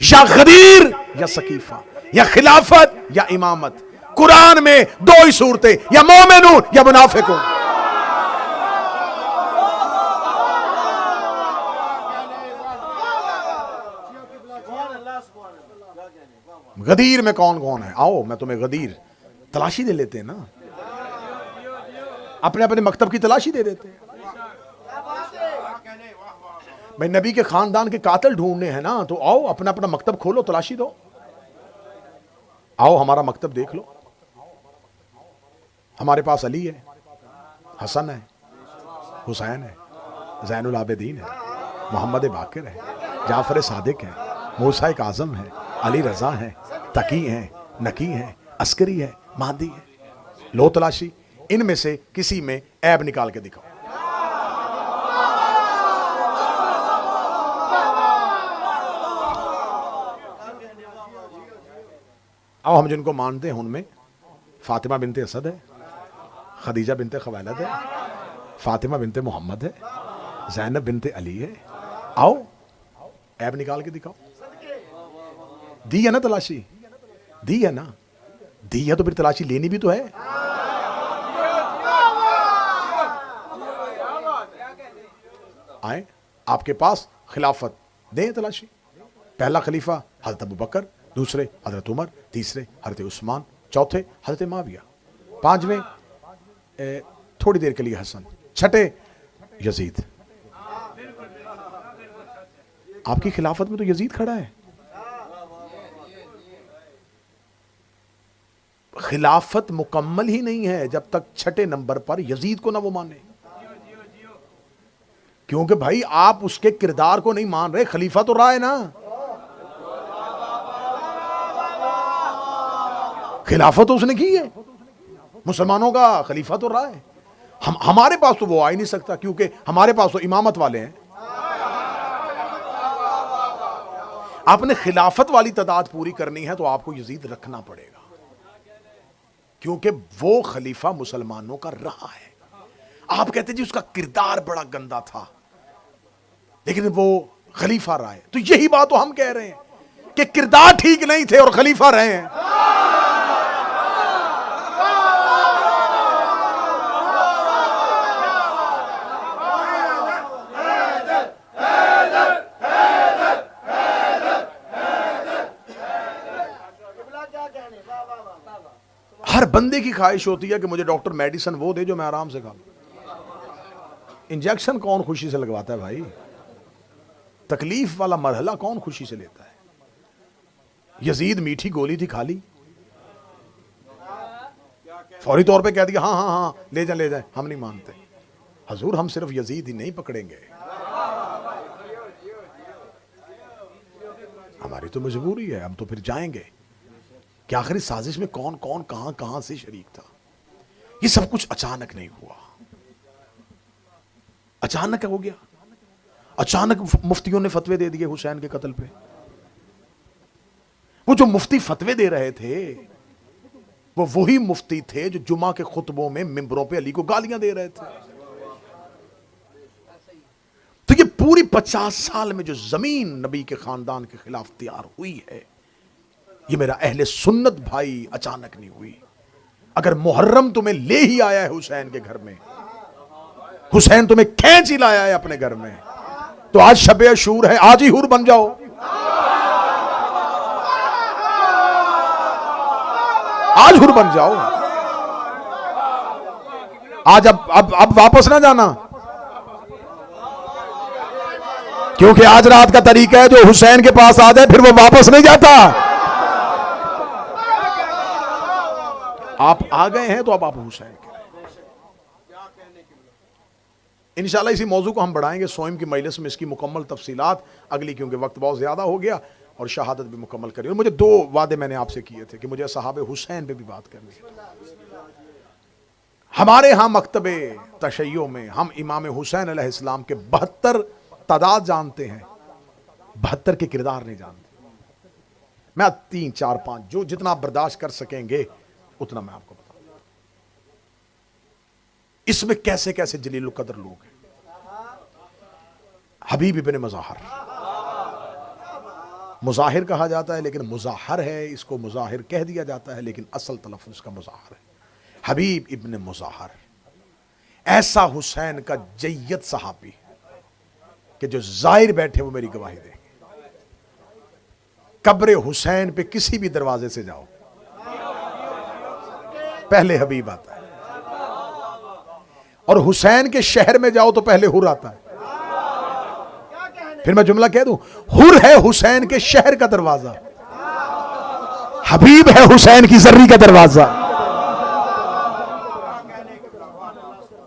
Speaker 1: या गदीर या सकीफा, या खिलाफत या इमामत। कुरान में 2 ही सूरतें, या मोमिनून या मुनाफिकून। गदीर में कौन कौन है? आओ मैं तुम्हें गदीर तलाशी दे लेते हैं ना, अपने अपने मकतब की तलाशी दे देते हैं। भाई नबी के खानदान के कातिल ढूंढने हैं ना, तो आओ अपना अपना मकतब खोलो, तलाशी दो। आओ हमारा मकतब देख लो। हमारे पास अली है, हसन है, हुसैन है, ज़ैनुल आबिदीन है, मोहम्मद बाकिर है, जाफर सादिक है, मूसा आज़म है, अली रजा है, तकी है, नकी है, अस्करी है, महदी है। लो तलाशी, इनमें से किसी में ऐब निकाल के दिखाओ। आओ हम जिनको मानते हैं उनमें फातिमा बिनते असद है, खदीजा बिनते खवालद है, फातिमा बिनते मोहम्मद है, ज़ैनब बिनते अली है। आओ ऐब निकाल के दिखाओ। दी है ना तलाशी? दी है ना? दी है तो फिर तलाशी लेनी भी तो है। आए आपके पास खिलाफत, दें तलाशी। पहला खलीफा हजरत अबू बकर, दूसरे हजरत उमर, तीसरे हजरत उस्मान, चौथे हजरत माविया, 5वें थोड़ी देर के लिए हसन, 6ठे यजीद। आपकी खिलाफत में तो यजीद खड़ा है। खिलाफत मुकम्मल ही नहीं है जब तक 6ठे नंबर पर यजीद को ना वो माने। क्योंकि भाई आप उसके किरदार को नहीं मान रहे, खलीफा तो रहा है ना। खिलाफत तो उसने की है, मुसलमानों का खलीफा तो रहा है। हमारे पास तो वो आ ही नहीं सकता, क्योंकि हमारे पास तो इमामत वाले हैं। आपने खिलाफत वाली तादाद पूरी करनी है तो आपको यजीद रखना पड़ेगा, क्योंकि वो खलीफा मुसलमानों का रहा है। आप कहते जी उसका किरदार बड़ा गंदा था, लेकिन वो खलीफा रहा है। तो यही बात तो हम कह रहे हैं कि किरदार ठीक नहीं थे और खलीफा रहे हैं। हर बंदे की ख्वाहिश होती है कि मुझे डॉक्टर मेडिसिन वो दे जो मैं आराम से खा लूं। इंजेक्शन कौन खुशी से लगवाता है भाई? तकलीफ वाला मरहला कौन खुशी से लेता है? यजीद मीठी गोली थी, खाली फौरी तौर पे कह दिया हाँ हाँ हाँ ले जाए ले जाए, हम नहीं मानते। हजूर हम सिर्फ यजीद ही नहीं पकड़ेंगे, हमारी तो मजबूरी है, हम तो फिर जाएंगे कि आखिरी साजिश में कौन कौन कहां कहां से शरीक था। ये सब कुछ अचानक नहीं हुआ, अचानक हो गया। अचानक मुफ्तियों ने फतवे दे दिए हुसैन के कत्ल पे। वो जो मुफ्ती फतवे दे रहे थे वो वही मुफ्ती थे जो जुमा के खुतबों में मिंबरों पे अली को गालियां दे रहे थे। तो ये पूरी 50 साल में जो जमीन नबी के खानदान के खिलाफ तैयार हुई है, ये मेरा अहले सुन्नत भाई अचानक नहीं हुई। अगर मुहर्रम तुम्हें ले ही आया है हुसैन के घर में, हुसैन तुम्हें खींच ही लाया है अपने घर में, तो आज शबे अशूर है, आज ही हुर बन जाओ। आज हुर बन जाओ। आज अब वापस ना जाना, क्योंकि आज रात का तरीका है जो हुसैन के पास आ जाए फिर वो वापस नहीं जाता। आप आ गए हैं तो अब आप हुसैन के। इंशाल्लाह इसी मौजू को हम बढ़ाएंगे सोइम की मजलिस में, इसकी मुकम्मल तफसीलात अगली, क्योंकि वक्त बहुत ज्यादा हो गया और शहादत भी मुकम्मल करी। और मुझे 2 वादे मैंने आपसे किए थे कि मुझे सहाबे हुसैन पे भी बात करनी है। हमारे यहां मकतबे तशय्यो में हम इमाम हुसैन अलैहिस्सलाम के 72 तादाद जानते हैं, 72 के किरदार नहीं जानते। मैं 3 4 5 जो जितना आप बर्दाश्त कर सकेंगे उतना मैं आपको बताऊंगा। इसमें कैसे कैसे जलील कदर लोग हैं। हबीब इब्ने मुज़ाहिर, मुज़ाहिर कहा जाता है लेकिन मुज़ाहर है, इसको मुज़ाहिर कह दिया जाता है लेकिन असल तलफ़्फ़ुज़ का मुज़ाहर है। हबीब इब्ने मुज़ाहिर ऐसा हुसैन का जय्यद सहाबी कि जो जाहिर बैठे वो मेरी गवाही देंगे। कब्र हुसैन पे किसी भी दरवाजे से जाओ पहले हबीब आता है, और हुसैन के शहर में जाओ तो पहले हुर आता है। फिर मैं जुमला कह दूं, हुर है हुसैन के शहर का दरवाजा, हबीब है हुसैन की जर्री का दरवाजा।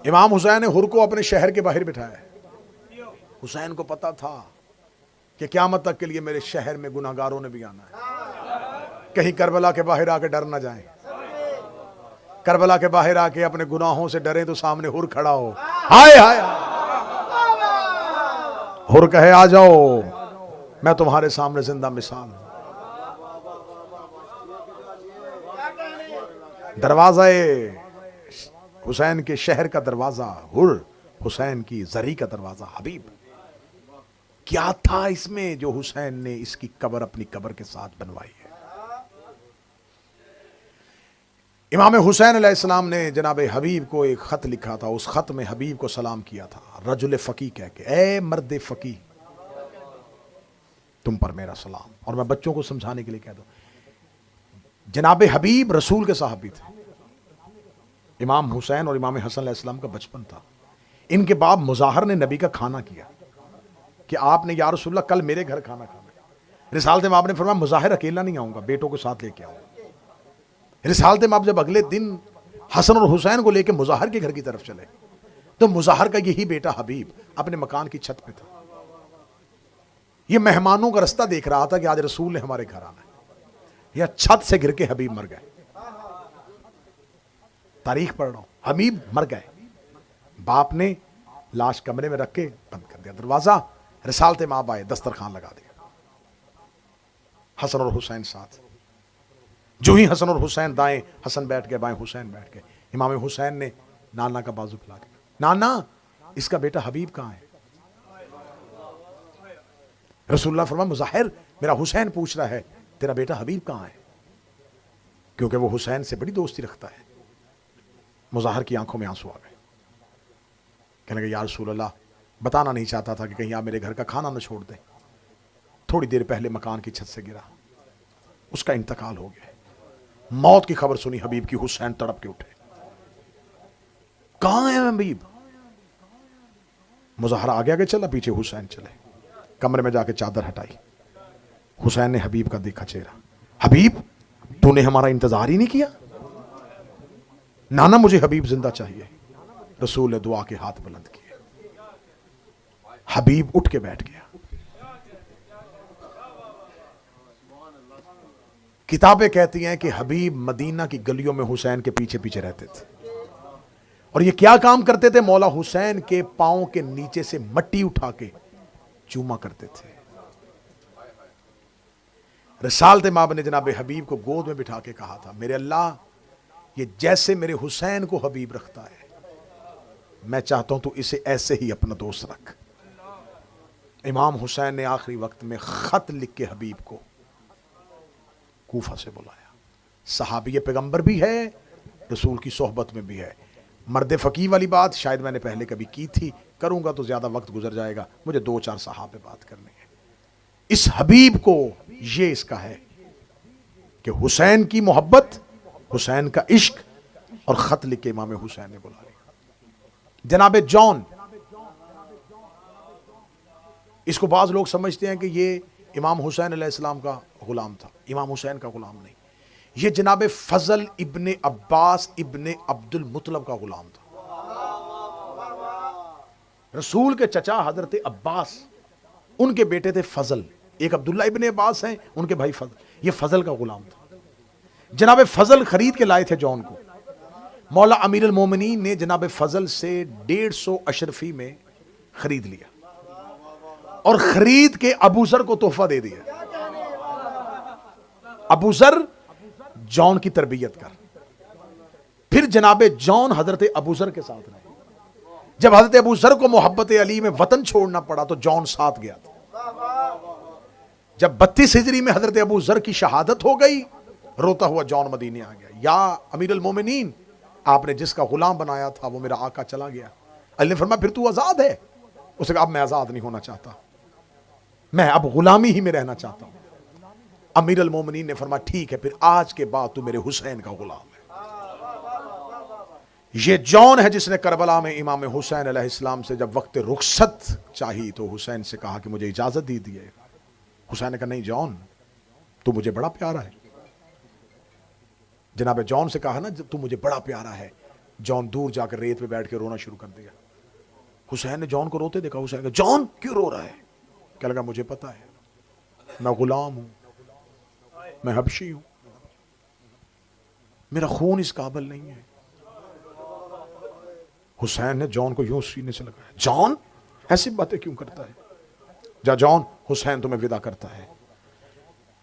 Speaker 1: इमाम हुसैन ने हुर को अपने शहर के बाहर बिठाया। हुसैन को पता था कि क़यामत तक के लिए मेरे शहर में गुनाहगारों ने भी आना है, कहीं करबला के बाहर आके डर ना जाएं। करबला के बाहर आके अपने गुनाहों से डरे तो सामने हुर खड़ा हो, हाय हाय हुर कहे आ जाओ मैं तुम्हारे सामने जिंदा मिसाल हूं। दरवाजा हुसैन के शहर का दरवाजा हुर, हुसैन की जरी का दरवाजा हबीब। क्या था इसमें जो हुसैन ने इसकी कब्र अपनी कब्र के साथ बनवाई है। इमाम हुसैन अलैहिस्सलाम ने जनाब हबीब को एक खत लिखा था, उस खत में हबीब को सलाम किया था रजुल फकी कह के, ए मर्द फकी तुम पर मेरा सलाम। और मैं बच्चों को समझाने के लिए कह दूं, जनाब हबीब रसूल के साहबी थे। इमाम हुसैन और इमाम हसन अलैहिस्सलाम का बचपन था। इनके बाप मुज़ाहिर ने नबी का खाना किया कि आपने या रसूलल्लाह कल मेरे घर खाना खाना। रिसालत में आपने फरमाया मुज़ाहिर अकेला नहीं आऊंगा, बेटों को साथ लेके आऊंगा। रिसालत में आप जब अगले दिन हसन और हुसैन को लेकर मुज़ाहिर के घर की तरफ चले तो मुज़ाहिर का यही बेटा हबीब अपने मकान की छत पे था। ये मेहमानों का रास्ता देख रहा था कि आज रसूल ने हमारे घर आना है, या छत से गिर के हबीब मर गए। तारीख पढ़ रहा हूं, हबीब मर गए। बाप ने लाश कमरे में रख के बंद कर दिया दरवाजा। रिसालत में आप आए, दस्तरखान लगा दिया, हसन और हुसैन साथ। जो ही हसन और हुसैन दाएं हसन बैठ गए, बाएं हुसैन बैठ गए। इमाम हुसैन ने नाना का बाजू फैला के, नाना इसका बेटा हबीब कहां है। रसूलुल्लाह फरमाया मुज़ाहिर मेरा हुसैन पूछ रहा है तेरा बेटा हबीब कहां है, क्योंकि वो हुसैन से बड़ी दोस्ती रखता है। मुज़ाहिर की आंखों में आंसू आ गए, कहने लगे या रसूलल्लाह बताना नहीं चाहता था कि कहीं आप मेरे घर का खाना न छोड़ दें। थोड़ी देर पहले मकान की छत से गिरा, उसका इंतकाल हो गया। मौत की खबर सुनी हबीब की, हुसैन तड़प के उठे, कहां है हबीब। मुजाहरा आगे आगे चला, पीछे हुसैन चले। कमरे में जाके चादर हटाई। हुसैन ने हबीब का देखा चेहरा। हबीब, तूने हमारा इंतजार ही नहीं किया? नाना, मुझे हबीब जिंदा चाहिए। रसूल ने दुआ के हाथ बुलंद किए। हबीब उठ के बैठ गया। किताबें कहती हैं कि हबीब मदीना की गलियों में हुसैन के पीछे पीछे रहते थे। और ये क्या काम करते थे? मौला हुसैन के पांव के नीचे से मट्टी उठा के चूमा करते थे। रिसालत माब ने जनाब हबीब को गोद में बिठा के कहा था, मेरे अल्लाह, ये जैसे मेरे हुसैन को हबीब रखता है, मैं चाहता हूं तू इसे ऐसे ही अपना दोस्त रख। इमाम हुसैन ने आखिरी वक्त में खत लिख के हबीब को कूफा से बुलाया। सहाबी पैगंबर भी है, रसूल की सोहबत में भी है। मर्द फ़की वाली बात शायद मैंने पहले कभी की थी, करूंगा तो ज्यादा वक्त गुजर जाएगा, मुझे 2-4 सहाबे बात करनी है। इस हबीब को ये इसका है कि हुसैन की मोहब्बत, हुसैन का इश्क, और खत लिख के इमाम हुसैन ने बुला लिया। जनाब जॉन, इसको बाज लोग समझते हैं कि ये इमाम हुसैन अलैहिस्सलाम का गुलाम था। इमाम हुसैन का गुलाम नहीं, ये जनाब फजल इब्ने अब्बास इब्ने अब्दुल मुतलब का गुलाम था। रसूल के चचा हजरत अब्बास, उनके बेटे थे फजल। एक अब्दुल्ला इब्ने अब्बास हैं, उनके भाई फजल। ये फजल का गुलाम था। जनाब फजल खरीद के लाए थे जॉन को। मौला अमीर अल मोमिनीन ने जनाब फजल से 150 अशरफी में खरीद लिया और खरीद के अबू जर को तोहफा दे दिया। अबू जर, जॉन की तरबियत कर। फिर जनाब जॉन हजरत अबू जर के साथ रहे। जब हजरत अबू जर को मोहब्बत अली में वतन छोड़ना पड़ा तो जॉन साथ गया था। जब 32 हिजरी में हजरत अबू जर की शहादत हो गई, रोता हुआ जॉन मदीने आ गया। या अमीर अल मोमिनीन, आपने जिसका गुलाम बनाया था वो मेरा आका चला गया। अली ने फरमाया, फिर तू आजाद है? उसने कहा, अब मैं आजाद नहीं होना चाहता, मैं अब गुलामी ही में रहना चाहता हूं। अमीर अल मोमिनीन ने फरमाया, ठीक है, फिर आज के बाद तू मेरे हुसैन का गुलाम है। ये जॉन है जिसने करबला में इमाम हुसैन अलैहिस्सलाम से जब वक्त रुखसत चाहिए तो हुसैन से कहा कि मुझे इजाजत दी दिए। हुसैन ने कहा, नहीं जॉन, तू मुझे बड़ा प्यारा है। जनाब जॉन से कहा ना, तू मुझे बड़ा प्यारा है। जॉन दूर जाकर रेत पे बैठ के रोना शुरू कर दिया। हुसैन ने जॉन को रोते देखा। हुसैन कहा, जॉन क्यों रो रहा है? क्या लगा, मुझे पता है, मैं गुलाम हूं, मैं हबशी हूं, मेरा खून इस काबिल नहीं है। हुसैन ने जॉन को यूं सीने से लगाया। जॉन ऐसी बातें क्यों करता है? जा जॉन, हुसैन तुम्हें विदा करता है।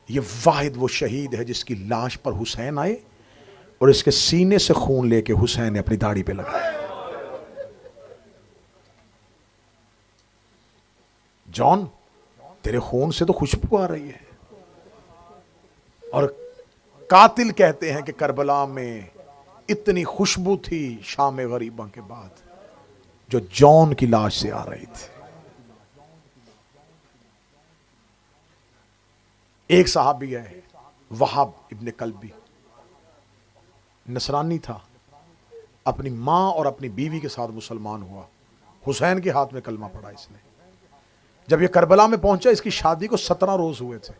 Speaker 1: ये वाहिद वो शहीद है जिसकी लाश पर हुसैन आए और इसके सीने से खून लेके हुसैन ने अपनी दाढ़ी पे लगाया। जॉन, तेरे खून से तो खुशबू आ रही है। और कातिल कहते हैं कि करबला में इतनी खुशबू थी शाम गरीबा के बाद जो जॉन की लाश से आ रही थी। एक सहाबी है वहाब इब्ने कल्बी, नसरानी था, अपनी मां और अपनी बीवी के साथ मुसलमान हुआ। हुसैन के हाथ में कलमा पड़ा इसने। जब ये करबला में पहुंचा, इसकी शादी को 17 रोज हुए थे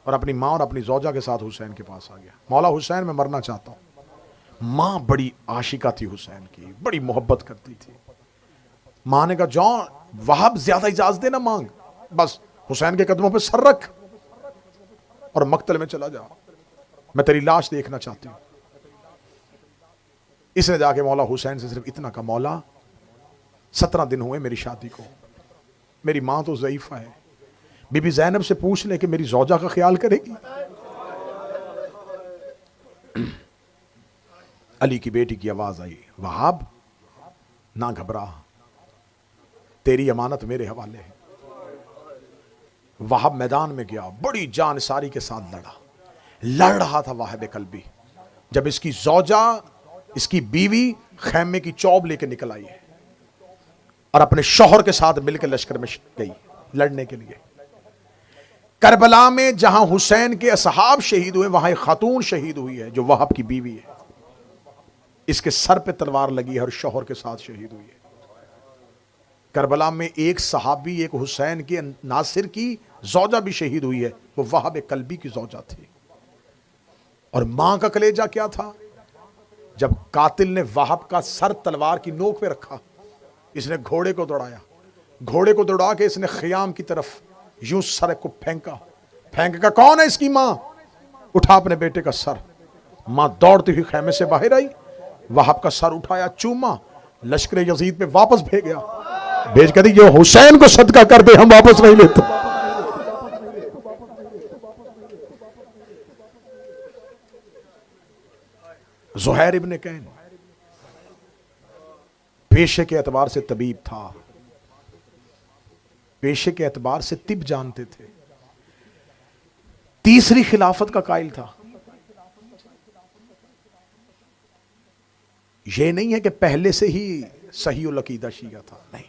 Speaker 1: और अपनी मां और अपनी जौजा के साथ हुसैन के पास आ गया। मौला हुसैन, मैं मरना चाहता हूं। मां बड़ी आशिका थी हुसैन की, बड़ी मोहब्बत करती थी। मां ने कहा, जॉन, वहाब ज्यादा इजाजत देना मांग, बस हुसैन के कदमों पे सर रख और मक्तल में चला जा, मैं तेरी लाश देखना चाहती हूं। इसने जाके मौला हुसैन से सिर्फ इतना कहा, मौला 17 दिन हुए मेरी शादी को, मेरी मां तो ज़ईफा है, बीबी ज़ैनब से पूछ ले कि मेरी ज़ौजा का ख्याल करेगी। अली की बेटी की आवाज आई, वहाब ना घबरा, तेरी अमानत मेरे हवाले है। वहाब मैदान में गया, बड़ी जानसारी के साथ लड़ रहा था वाहिब कल्बी। जब इसकी ज़ौजा, इसकी बीवी खैमे की चौब लेके निकल आई है और अपने शौहर के साथ मिलकर लश्कर में गई लड़ने के लिए। करबला में जहां हुसैन के असहाब शहीद हुए, वहां एक खातून शहीद हुई है जो वहाब की बीवी है। इसके सर पे तलवार लगी है और शौहर के साथ शहीद हुई है। करबला में एक सहाबी, एक हुसैन की नासिर की जौजा भी शहीद हुई है, वो वहाब कल्बी की जौजा थी। और मां का कलेजा क्या था, जब कातिल ने वहाब का सर तलवार की नोक पे रखा, इसने घोड़े को दौड़ाया, घोड़े को दौड़ा के इसने खियाम की तरफ यूं सर को फेंका, फेंक का कौन है इसकी मां, उठा अपने बेटे का सर। मां दौड़ती हुई खेमे से बाहर आई, वहाब का सर उठाया, चूमा, लश्कर यजीद पे वापस भेज गया, भेज कर दी ये हुसैन को सदका कर दे, हम वापस नहीं लेते। ज़ुहैर इब्न कैन पेशे के एतबार से तबीब था, पेशे के एतबार से तिब जानते थे, तीसरी खिलाफत का कायल था। यह नहीं है कि पहले से ही सही उल अकीदा शिया था, नहीं,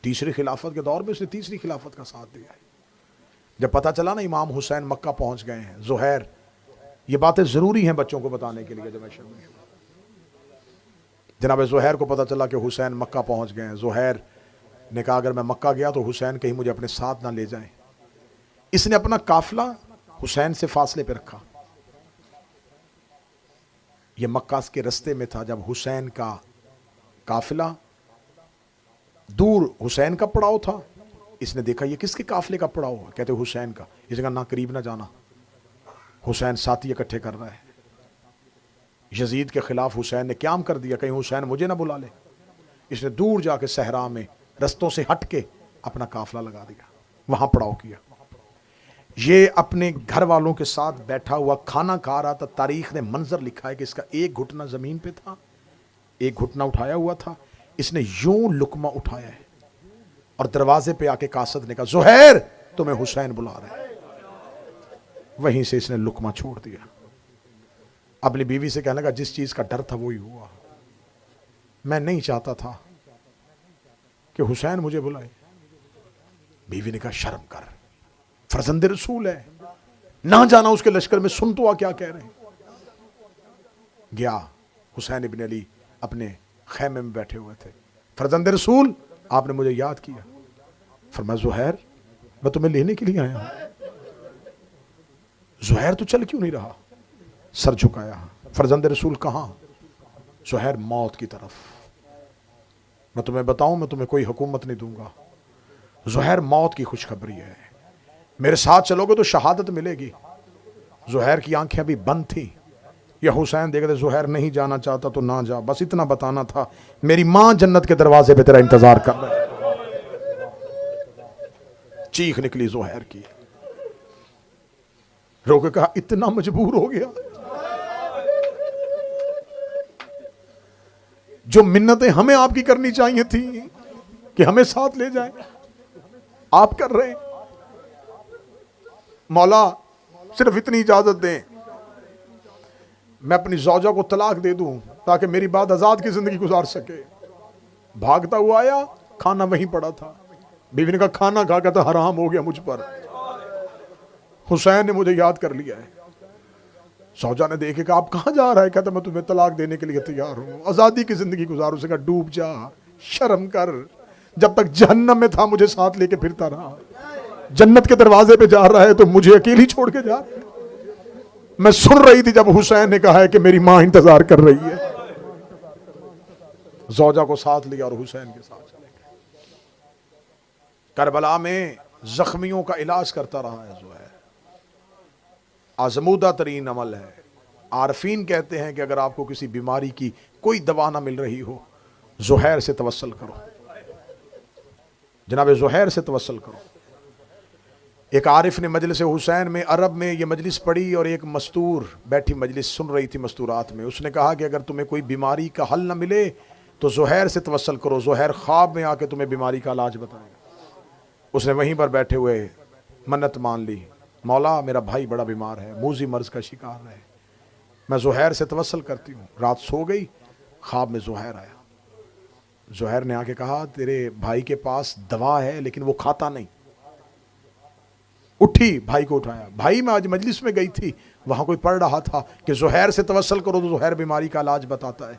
Speaker 1: तीसरी खिलाफत के दौर में उसने तीसरी खिलाफत का साथ दिया है। जब पता चला ना इमाम हुसैन मक्का पहुंच गए हैं, ज़ुहैर, ये बातें जरूरी हैं बच्चों को बताने के लिए, जनाब ज़ुहैर को पता चला कि हुसैन मक्का पहुंच गए हैं, ज़ुहैर ने कहा अगर मैं मक्का गया तो हुसैन कहीं मुझे अपने साथ ना ले जाएं। इसने अपना काफिला हुसैन से फासले पे रखा, यह मक्का के रास्ते में था। जब हुसैन का काफिला दूर, हुसैन का पड़ाव था, इसने देखा ये किसके काफिले का पड़ाव है, कहते हुसैन का। इसने कहा ना, करीब ना जाना, हुसैन साथी इकट्ठे कर रहा है। यजीद के खिलाफ हुसैन ने क्याम कर दिया, कहीं हुसैन मुझे ना बुला ले। इसने दूर जाके सहरा में रस्तों से हट के अपना काफिला लगा दिया, वहां पड़ाव किया। ये अपने घर वालों के साथ बैठा हुआ खाना खा रहा था। तारीख ने मंजर लिखा है कि इसका एक घुटना जमीन पे था, एक घुटना उठाया हुआ था। इसने यूं लुकमा उठाया है और दरवाजे पे आके कासद ने कहा ज़ुहैर तुम्हें हुसैन बुला रहे हैं। वहीं से इसने लुकमा छोड़ दिया। अपनी बीवी से कहने लगा जिस चीज का डर था वही हुआ, मैं नहीं चाहता था कि हुसैन मुझे बुलाए। बीवी ने कहा शर्म कर, फर्जंद रसूल है, ना जाना उसके लश्कर में, सुन तो आ क्या कह रहे हैं। गया, हुसैन इब्न अली अपने खैमे में बैठे हुए थे। फर्जंद रसूल आपने मुझे याद किया। फरमाया ज़ुहैर मैं तुम्हें लेने के लिए आया हूं। ज़ुहैर तो चल क्यों नहीं रहा, सर झुकाया। फर्जंद रसूल कहां? ज़ुहैर मौत की तरफ। मैं तुम्हें बताऊं, मैं तुम्हें कोई हुकूमत नहीं दूंगा। ज़ुहैर मौत की खुशखबरी है, मेरे साथ चलोगे तो शहादत मिलेगी। ज़ुहैर की आंखें अभी बंद थी। यह हुसैन देखते ज़ुहैर नहीं जाना चाहता तो ना जा, बस इतना बताना था मेरी मां जन्नत के दरवाजे पे तेरा इंतजार कर रहा है। चीख निकली ज़ुहैर की। रोके कहा इतना मजबूर हो गया, जो मिन्नतें हमें आपकी करनी चाहिए थी कि हमें साथ ले जाए, आप कर रहे हैं। मौला सिर्फ इतनी इजाजत दें, मैं अपनी ज़ौजा को तलाक दे दूं ताकि मेरी बात आजाद की जिंदगी गुजार सके। भागता हुआ आया, खाना वहीं पड़ा था। बीवी ने कहा खाना खा के तो हराम हो गया मुझ पर, हुसैन ने मुझे याद कर लिया है। ज़ौजा ने देखे कि आप कहां जा रहा है, कहता मैं तुम्हें तलाक देने के लिए तैयार हूं, आजादी की जिंदगी गुजारो। उसे कहा डूब जा, शर्म कर, जब तक जहन्नम में था मुझे साथ लेके फिरता रहा, जन्नत के दरवाजे पे जा रहा है तो मुझे अकेली छोड़ के जा। मैं सुन रही थी जब हुसैन ने कहा है कि मेरी मां इंतजार कर रही है। ज़ौजा को साथ लिया और हुसैन के साथ चले गए। करबला में जख्मियों का इलाज करता रहा है ज़ुहैर। आजमूदा तरीन अमल है। आरफीन कहते हैं कि अगर आपको किसी बीमारी की कोई दवा ना मिल रही हो, ज़ुहैर से तवस्सल करो, जनाब ज़ुहैर से तवस्सल करो। एक आरिफ ने मजलिस हुसैन में अरब में ये मजलिस पढ़ी और एक मस्तूर बैठी मजलिस सुन रही थी मस्तूरात में। उसने कहा कि अगर तुम्हें कोई बीमारी का हल ना मिले तो ज़ुहैर से तवस्सल करो, ज़ुहैर ख्वाब में आके तुम्हें बीमारी का इलाज बताएगा। उसने वहीं पर बैठे हुए मन्नत मान ली, मौला मेरा भाई बड़ा बीमार है, मूजी मर्ज का शिकार है, मैं ज़ुहैर से तवस्सल करती हूँ। रात सो गई, ख्वाब में ज़ुहैर आया। ज़ुहैर ने आके कहा तेरे भाई के पास दवा है लेकिन वो खाता नहीं। उठी, भाई को उठाया। भाई मैं आज मजलिस में गई थी, वहां कोई पढ़ रहा था कि ज़ुहैर से तवस्सल करो तो ज़ुहैर बीमारी का इलाज बताता है।